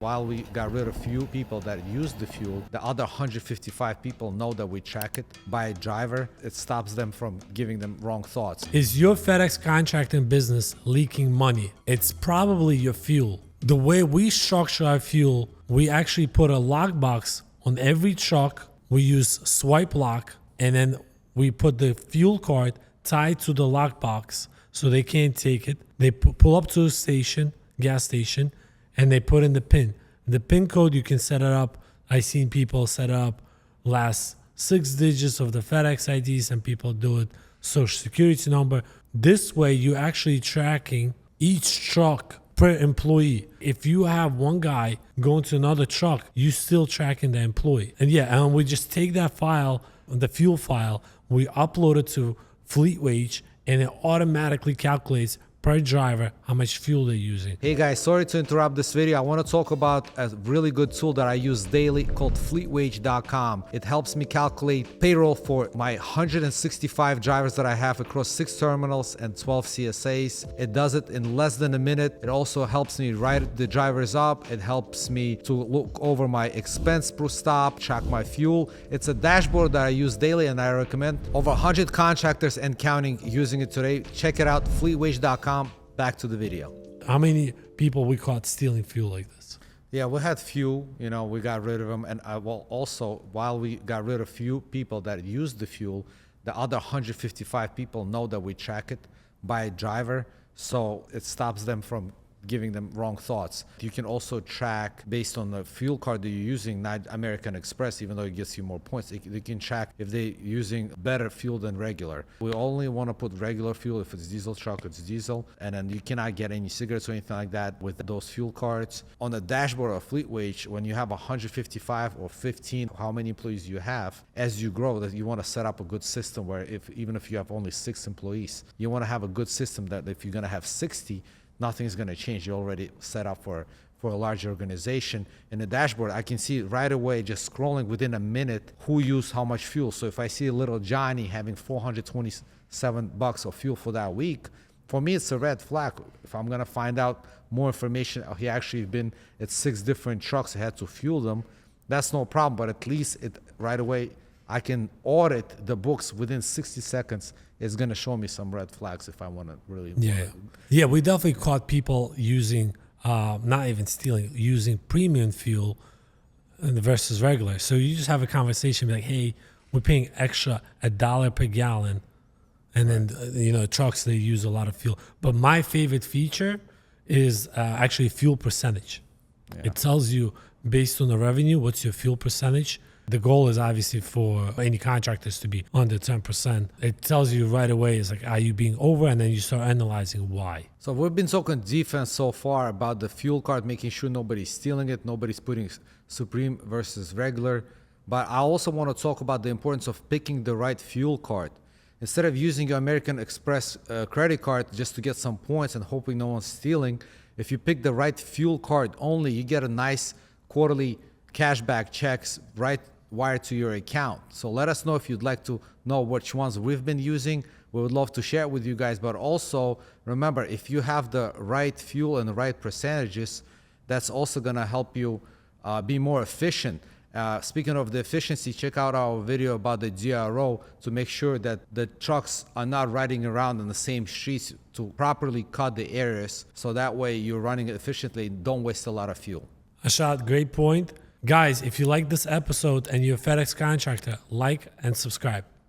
While we got rid of few people that use the fuel, the other 155 people know that we track it by a driver. It stops them from giving them wrong thoughts. Is your FedEx contracting business leaking money? It's probably your fuel. The way we structure our fuel, we actually put a lockbox on every truck. We use swipe lock, and then we put the fuel card tied to the lockbox so they can't take it. They pull up to a station, gas station, and they put in the PIN. The PIN code, you can set it up. I've seen people set up last 6 digits of the FedEx ID. Some people do it social security number. This way, you're actually tracking each truck per employee. If you have one guy going to another truck, you're still tracking the employee. And we just take that file, the fuel file, we upload it to FleetWage, and it automatically calculates per driver how much fuel they're using. Hey guys, sorry to interrupt this video. I want to talk about a really good tool that I use daily called fleetwage.com. It helps me calculate payroll for my 165 drivers that I have across 6 terminals and 12 CSAs. It does it in less than a minute. It also helps me write the drivers up. It helps me to look over my expense per stop, track my fuel. It's a dashboard that I use daily, and I recommend over 100 contractors and counting using it today. Check it out, fleetwage.com. Back to the video. How many people we caught stealing fuel like this? Yeah, we had few, we got rid of them. And also, while we got rid of few people that use the fuel, the other 155 people know that we track it by a driver. So it stops them from giving them wrong thoughts. You can also track based on the fuel card that you're using, not American Express, even though it gets you more points. You can track if they're using better fuel than regular. We only want to put regular fuel. If it's diesel truck, it's diesel. And then you cannot get any cigarettes or anything like that with those fuel cards. On the dashboard of FleetWage, when you have 155 or 15, how many employees you have, as you grow, that you want to set up a good system where even if you have only 6 employees, you want to have a good system that if you're going to have 60, nothing is going to change. You're already set up for a large organization. In the dashboard, I can see right away, just scrolling within a minute, who used how much fuel. So if I see little Johnny having $427 of fuel for that week, for me, it's a red flag. If I'm going to find out more information, he actually been at 6 different trucks, I had to fuel them, that's no problem. But at least right away, I can audit the books within 60 seconds. It's going to show me some red flags if I want to really. Yeah, we definitely caught people using, not even stealing, using premium fuel versus regular. So you just have a conversation, be like, hey, we're paying extra $1 per gallon. And then, trucks, they use a lot of fuel. But my favorite feature is actually fuel percentage. Yeah. It tells you based on the revenue, what's your fuel percentage. The goal is obviously for any contractors to be under 10%. It tells you right away, it's like, are you being over? And then you start analyzing why. So we've been talking defense so far about the fuel card, making sure nobody's stealing it, nobody's putting Supreme versus regular. But I also want to talk about the importance of picking the right fuel card. Instead of using your American Express credit card just to get some points and hoping no one's stealing, if you pick the right fuel card only, you get a nice quarterly cashback checks right wired to your account. So let us know if you'd like to know which ones we've been using. We would love to share it with you guys. But also remember, if you have the right fuel and the right percentages, that's also going to help you be more efficient. Speaking of the efficiency, check out our video about the GRO to make sure that the trucks are not riding around in the same streets, to properly cut the areas. So that way you're running efficiently and don't waste a lot of fuel. Ashad, great point. Guys, if you like this episode and you're a FedEx contractor, like and subscribe.